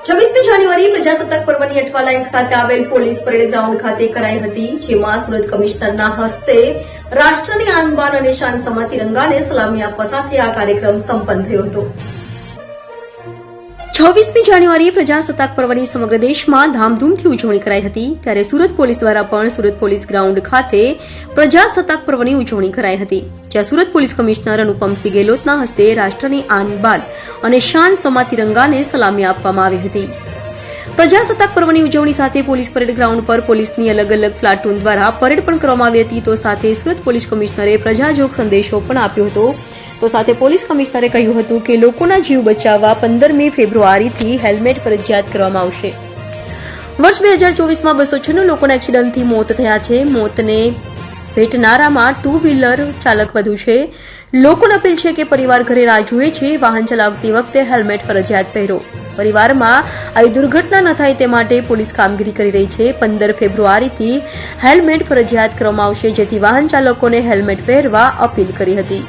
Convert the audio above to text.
26મી જાન્યુઆરી પ્રજાસત્તાક પર્વની અઠવા લાઇન્સ ખાતે આવેલ પોલીસ પરેડ ગ્રાઉન્ડ ખાતે કરાઈ હતી, જેમાં સુરત કમિશનરના હસ્તે રાષ્ટ્રની આન બાન અને શાન સમા તિરંગાને સલામી આપવા સાથે આ કાર્યક્રમ સંપન્ન થયો હતો. 26મી જાન્યુઆરીએ પ્રજાસત્તાક પર્વની સમગ્ર દેશમાં ધામધૂમથી ઉજવણી કરાઈ હતી, ત્યારે સુરત પોલીસ દ્વારા પણ સુરત પોલીસ ગ્રાઉન્ડ ખાતે પ્રજાસત્તાક પર્વની ઉજવણી કરાઈ હતી, જ્યાં સુરત પોલીસ કમિશનર અનુપમસિંહ ગેહલોતના હસ્તે રાષ્ટ્રની આન બાન અને શાન સમા તિરંગાને સલામી આપવામાં આવી હતી. પ્રજાસત્તાક પર્વની ઉજવણી સાથે પોલીસ પરેડ ગ્રાઉન્ડ પર પોલીસની અલગ અલગ પ્લાટૂન દ્વારા પરેડ પણ કરવામાં આવી હતી. તો સાથે સુરત પોલીસ કમિશનરે પ્રજાજોગ સંદેશો પણ આપ્યો હતો. તો સાથે પોલીસ કમિશનરે કહ્યું હતું કે લોકોના જીવ બચાવવા 15મી ફેબ્રુઆરીથી હેલ્મેટ ફરજિયાત કરવામાં આવશે. વર્ષ 2024માં 296 લોકોના એક્સિડન્ટથી મોત થયા છે. મોતને ભેટનારામાં ટુ વ્હીલર ચાલક વધુ છે. લોકોને અપીલ છે કે પરિવાર ઘરે રાહ જુએ છે, વાહન ચલાવતી વખતે હેલ્મેટ ફરજિયાત પહેરો. પરિવારમાં આવી દુર્ઘટના ન થાય તે માટે પોલીસ કામગીરી કરી રહી છે. 15 ફેબ્રુઆરીથી હેલ્મેટ ફરજિયાત કરવામાં આવશે, જેથી વાહન ચાલકોને હેલ્મેટ પહેરવા અપીલ કરી હતી.